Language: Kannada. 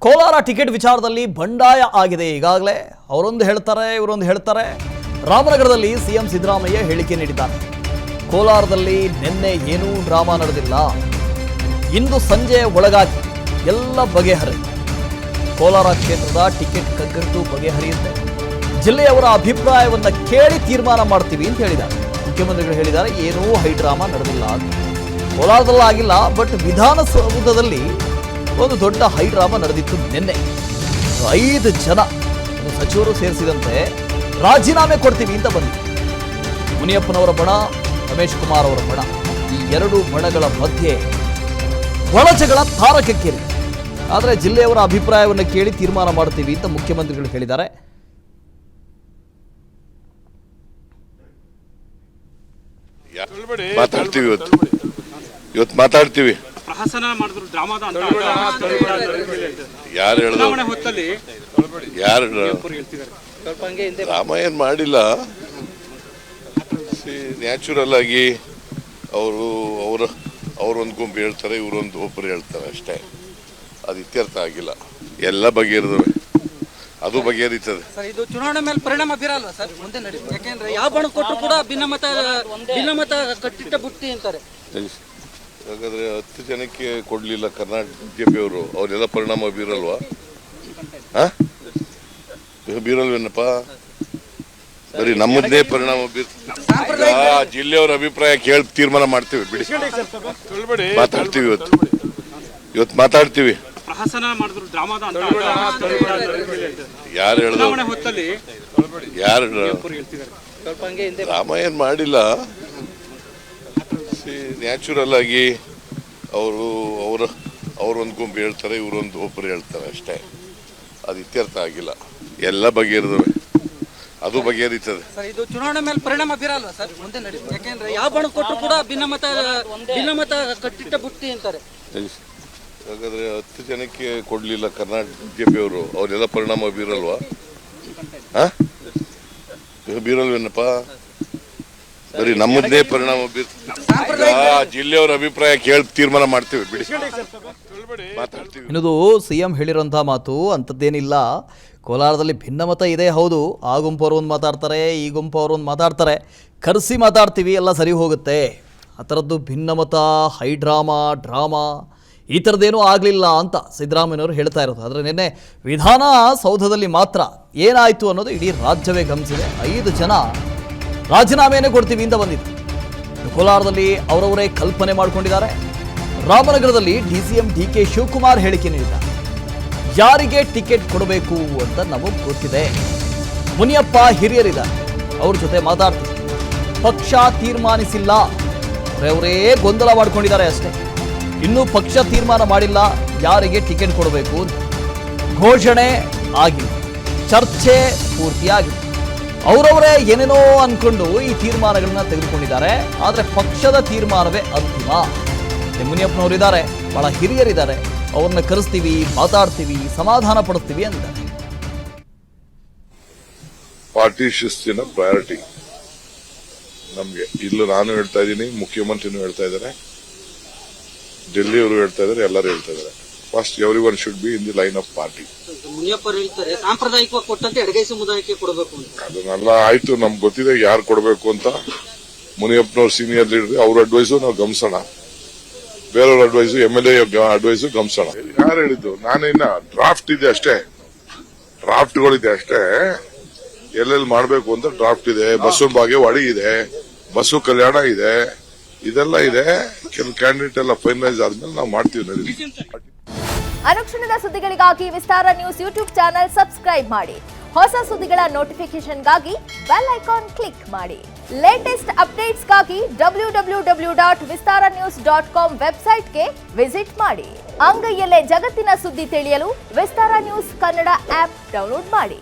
ಕೋಲಾರ ಟಿಕೆಟ್ ವಿಚಾರದಲ್ಲಿ ಬಂಡಾಯ ಆಗಿದೆ ಈಗಾಗಲೇ. ಅವರೊಂದು ಹೇಳ್ತಾರೆ, ಇವರೊಂದು ಹೇಳ್ತಾರೆ. ರಾಮನಗರದಲ್ಲಿ ಸಿಎಂ ಸಿದ್ದರಾಮಯ್ಯ ಹೇಳಿಕೆ ನೀಡಿದ್ದಾರೆ. ಕೋಲಾರದಲ್ಲಿ ನಿನ್ನೆ ಏನೂ ಡ್ರಾಮಾ ನಡೆದಿಲ್ಲ, ಇಂದು ಸಂಜೆ ಒಳಗಾಗಿ ಎಲ್ಲ ಬಗೆಹರಿಯುತ್ತೆ. ಕೋಲಾರ ಕ್ಷೇತ್ರದ ಟಿಕೆಟ್ ಕಗ್ಗಂಟು ಬಗೆಹರಿಯುತ್ತೆ. ಜಿಲ್ಲೆಯವರ ಅಭಿಪ್ರಾಯವನ್ನು ಕೇಳಿ ತೀರ್ಮಾನ ಮಾಡ್ತೀವಿ ಅಂತ ಹೇಳಿದ್ದಾರೆ. ಮುಖ್ಯಮಂತ್ರಿಗಳು ಹೇಳಿದ್ದಾರೆ, ಏನೂ ಹೈಡ್ರಾಮಾ ನಡೆದಿಲ್ಲ ಅಂತ. ಕೋಲಾರದಲ್ಲಿ ಆಗಿಲ್ಲ, ಬಟ್ ವಿಧಾನಸೌಧದಲ್ಲಿ ಒಂದು ದೊಡ್ಡ ಹೈಡ್ರಾಮಾ ನಡೆದಿತ್ತು ನಿನ್ನೆ. 5 ಜನ ಸಚಿವರು ಸೇರಿಸಿದಂತೆ ರಾಜೀನಾಮೆ ಕೊಡ್ತೀವಿ ಅಂತ ಬಂದಿತ್ತು. ಮುನಿಯಪ್ಪನವರ ಬಣ, ರಮೇಶ್ ಕುಮಾರ್ ಅವರ ಬಣ, ಈ 2 ಬಣಗಳ ಮಧ್ಯೆ ಒಳಜಗಳ ತಾರಕಕ್ಕೇರಿ. ಆದರೆ ಜಿಲ್ಲೆಯವರ ಅಭಿಪ್ರಾಯವನ್ನು ಕೇಳಿ ತೀರ್ಮಾನ ಮಾಡ್ತೀವಿ ಅಂತ ಮುಖ್ಯಮಂತ್ರಿಗಳು ಹೇಳಿದ್ದಾರೆ. ಮಾತಾಡ್ತೀವಿ, ಇವತ್ತು ಮಾತಾಡ್ತೀವಿ. ಪ್ರಹಸನ ಮಾಡಿದ್ರು ಡ್ರಾಮಾದ ಅಂತ ಯಾರು ಹೇಳಿದ್ರು? ಯಾರು ಡ್ರಾಮಾ ಏನ್ ಮಾಡಿಲ್ಲ. ನ್ಯಾಚುರಲ್ ಆಗಿ ಅವ್ರೊಂದು ಗುಂಪು ಹೇಳ್ತಾರೆ, ಇವರೊಂದು ಒಬ್ಬರು ಹೇಳ್ತಾರೆ ಅಷ್ಟೇ. ಅದು ಇತ್ಯರ್ಥ ಆಗಿಲ್ಲ. ಎಲ್ಲ ಬಗೆಹರಿದವೆ, ಅದು ಬಗೆಹರಿತದೆ. ಇದು ಚುನಾವಣೆ ಮೇಲೆ ಪರಿಣಾಮ ಬೀರಲ್ವಾ ಸರ್ ಮುಂದೆ ನಡೀತದೆ? ಯಾಕೆಂದ್ರೆ ಯಾವ ಬಣ ಕೊಟ್ಟರು ಕೂಡ ಭಿನ್ನಮತ ಕಟ್ಟಿಟ್ಟ ಬುಟ್ಟಿ ಅಂತಾರೆ. ಹಾಗಾದ್ರೆ 10 ಜನಕ್ಕೆ ಕೊಡ್ಲಿಲ್ಲ ಕರ್ನಾಟಕ ಬಿಜೆಪಿ ಅವರು, ಅವರೆಲ್ಲ ಪರಿಣಾಮ ಬೀರಲ್ವಾ? ಬೀರಲ್ವೇನಪ್ಪ? ಬರೀ ನಮ್ಮದೇ ಪರಿಣಾಮ ಜಿಲ್ಲೆಯವರ ಅಭಿಪ್ರಾಯ ಕೇಳಿ ತೀರ್ಮಾನ ಮಾಡ್ತೀವಿ. ಬಿಡಿ, ಮಾತಾಡ್ತೀವಿ, ಇವತ್ತು ಮಾತಾಡ್ತೀವಿ. ಪ್ರಹಸನ ಮಾಡಿದ್ರು ಡ್ರಾಮಾದ ಅಂತ ಯಾರು ಹೇಳಿದ್ರು? ಯಾರು ಡ್ರಾಮಾ ಏನ್ ಮಾಡಿಲ್ಲ. ನ್ಯಾಚುರಲ್ ಆಗಿ ಅವ್ರೊಂದು ಗುಂಪು ಹೇಳ್ತಾರೆ, ಇವರೊಂದು ಒಬ್ಬರು ಹೇಳ್ತಾರೆ ಅಷ್ಟೇ. ಅದು ಇತ್ಯರ್ಥ ಆಗಿಲ್ಲ. ಎಲ್ಲ ಬಗೆಹರಿದವೆ, ಅದು ಬಗೆಹರಿತದೆ. ಇದು ಚುನಾವಣೆ ಮೇಲೆ ಪರಿಣಾಮ ಬೀರಲ್ವಾ ಸರ್ ಮುಂದೆ ನಡೀತದೆ? ಯಾಕೆಂದ್ರೆ ಯಾವ ಬಣ ಕೊಟ್ಟರು ಕೂಡ ಭಿನ್ನಮತ ಕಟ್ಟಿಟ್ಟ ಬುಟ್ಟಿ ಅಂತಾರೆ. ಹಾಗಾದ್ರೆ 10 ಜನಕ್ಕೆ ಕೊಡ್ಲಿಲ್ಲ ಕರ್ನಾಟಕ ಬಿಜೆಪಿ ಅವರು, ಅವರೆಲ್ಲ ಪರಿಣಾಮ ಬೀರಲ್ವಾ? ಬೀರಲ್ವೇನಪ್ಪ? ಬರೀ ನಮ್ಮದೇ ಪರಿಣಾಮ ಜಿಲ್ಲೆಯವರ ಅಭಿಪ್ರಾಯ ಕೇಳಿ ತೀರ್ಮಾನ ಮಾಡ್ತೀವಿ. ಬಿಡಿ, ಮಾತಾಡ್ತೀವಿ. ಇನ್ನದು ಸಿಎಂ ಹೇಳಿರೋಂಥ ಮಾತು ಅಂಥದ್ದೇನಿಲ್ಲ. ಕೋಲಾರದಲ್ಲಿ ಭಿನ್ನಮತ ಇದೆ, ಹೌದು. ಆ ಗುಂಪು ಅವರು ಒಂದು ಮಾತಾಡ್ತಾರೆ, ಈ ಗುಂಪು ಅವರು ಒಂದು ಮಾತಾಡ್ತಾರೆ. ಕರೆಸಿ ಮಾತಾಡ್ತೀವಿ, ಎಲ್ಲ ಸರಿ ಹೋಗುತ್ತೆ. ಆ ಥರದ್ದು ಭಿನ್ನಮತ, ಡ್ರಾಮಾ ಈ ಥರದ್ದೇನೂ ಆಗಲಿಲ್ಲ ಅಂತ ಸಿದ್ದರಾಮಯ್ಯನವರು ಹೇಳ್ತಾ ಇರೋದು. ಆದರೆ ನಿನ್ನೆ ವಿಧಾನಸೌಧದಲ್ಲಿ ಮಾತ್ರ ಏನಾಯಿತು ಅನ್ನೋದು ಇಡೀ ರಾಜ್ಯವೇ ಗಮನಿಸಿದೆ. 5 ಜನ ರಾಜೀನಾಮೆಯನ್ನೇ ಕೊಡ್ತೀವಿ ಅಂತ ಬಂದಿತ್ತು. ಕೋಲಾರದಲ್ಲಿ ಅವರವರೇ ಕಲ್ಪನೆ ಮಾಡಿಕೊಂಡಿದ್ದಾರೆ. ರಾಮನಗರದಲ್ಲಿ DCM DK ಶಿವಕುಮಾರ್ ಹೇಳಿಕೆ ನೀಡಿದ್ದಾರೆ. ಯಾರಿಗೆ ಟಿಕೆಟ್ ಕೊಡಬೇಕು ಅಂತ ನಮಗೆ ಗೊತ್ತಿದೆ. ಮುನಿಯಪ್ಪ ಹಿರಿಯರಿದ್ದಾರೆ, ಅವ್ರ ಜೊತೆ ಮಾತಾಡ್ತೀವಿ. ಪಕ್ಷ ತೀರ್ಮಾನಿಸಿಲ್ಲ, ಅವರೇ ಗೊಂದಲ ಮಾಡಿಕೊಂಡಿದ್ದಾರೆ ಅಷ್ಟೇ. ಇನ್ನೂ ಪಕ್ಷ ತೀರ್ಮಾನ ಮಾಡಿಲ್ಲ ಯಾರಿಗೆ ಟಿಕೆಟ್ ಕೊಡಬೇಕು ಅಂತ. ಘೋಷಣೆ ಆಗಿಲ್ಲ, ಚರ್ಚೆ ಪೂರ್ತಿಯಾಗಿದೆ. ಅವರವರೇ ಏನೇನೋ ಅನ್ಕೊಂಡು ಈ ತೀರ್ಮಾನಗಳನ್ನ ತೆಗೆದುಕೊಂಡಿದ್ದಾರೆ. ಆದರೆ ಪಕ್ಷದ ತೀರ್ಮಾನವೇ ಅಂತಿಮ. ಮುನಿಯಪ್ಪನವರಿದ್ದಾರೆ, ಬಹಳ ಹಿರಿಯರಿದ್ದಾರೆ, ಅವ್ರನ್ನ ಕರೆಸ್ತೀವಿ, ಮಾತಾಡ್ತೀವಿ, ಸಮಾಧಾನ ಪಡಿಸ್ತೀವಿ ಅಂತಾರೆ. ಪಾರ್ಟಿ ಶಿಸ್ತಿನ ಪ್ರಯಾರಿಟಿ ನಮ್ಗೆ. ಇಲ್ಲೂ ನಾನು ಹೇಳ್ತಾ ಇದ್ದೀನಿ, ಮುಖ್ಯಮಂತ್ರಿನೂ ಹೇಳ್ತಾ ಇದ್ದಾರೆ, ಡೆಲ್ಲಿಯವರು ಹೇಳ್ತಾ ಇದ್ದಾರೆ, ಎಲ್ಲರೂ ಹೇಳ್ತಾ ಇದ್ದಾರೆ. First everyone should be in the line of party. Muniyappa ಹೇಳ್ತಾರೆ ಸಾಂಪ್ರದಾಯಿಕವಾಗಿ ಕೊಟ್ಟಂತೆ ಎಡಗೈ ಸಮುದಾಯಕ್ಕೆ ಕೊಡಬೇಕು ಅಂತ. ಅದನ್ನೆಲ್ಲ ಆಯ್ತು, ನಮ್ಗೆ ಗೊತ್ತಿದೆ ಯಾರು ಕೊಡಬೇಕು ಅಂತ. ಮುನಿಯಪ್ಪನವ್ರ ಸೀನಿಯರ್ ಲೀಡರ್, ಅವ್ರ ಅಡ್ವೈಸು ನಾವು ಗಮನಿಸೋಣ, ಬೇರೆಯವ್ರ ಅಡ್ವೈಸು, MLA ಅಡ್ವೈಸು ಗಮನಿಸೋಣ. ಯಾರು ಹೇಳಿದ್ದು? ನಾನಿನ್ನ ಡ್ರಾಫ್ಟ್ ಇದೆ ಅಷ್ಟೇ, ಡ್ರಾಫ್ಟ್ಗಳಿದೆ ಅಷ್ಟೇ. ಎಲ್ಲೆಲ್ಲಿ ಮಾಡಬೇಕು ಅಂತ ಡ್ರಾಫ್ಟ್ ಇದೆ. ಬಸವ ಬಾಗೇವಾಡಿ ಇದೆ, ಬಸವ ಕಲ್ಯಾಣ ಇದೆ, ಇದೆಲ್ಲ ಇದೆ. ಕೆಲವು ಕ್ಯಾಂಡಿಡೇಟ್ ಎಲ್ಲ ಫೈನಲೈಸ್ ಆದ್ಮೇಲೆ ನಾವು ಮಾಡ್ತೀವಿ. ಅನುಕ್ಷಣದ ಸುದ್ದಿಗಳಿಗಾಗಿ ವಿಸ್ತಾರ ನ್ಯೂಸ್ ಯೂಟ್ಯೂಬ್ ಚಾನೆಲ್ ಸಬ್ಸ್ಕ್ರೈಬ್ ಮಾಡಿ. ಹೊಸ ಸುದ್ದಿಗಳ ನೋಟಿಫಿಕೇಶನ್ಗಾಗಿ ಬೆಲ್ ಐಕಾನ್ ಕ್ಲಿಕ್ ಮಾಡಿ. ಲೇಟೆಸ್ಟ್ ಅಪ್ಡೇಟ್ಸ್ಗಾಗಿ www.vistaranews.com ವೆಬ್ಸೈಟ್ಗೆ ವಿಸಿಟ್ ಮಾಡಿ. ಅಂಗೈಯಲ್ಲೇ ಜಗತ್ತಿನ ಸುದ್ದಿ ತಿಳಿಯಲು ವಿಸ್ತಾರ ನ್ಯೂಸ್ ಕನ್ನಡ ಆಪ್ ಡೌನ್ಲೋಡ್ ಮಾಡಿ.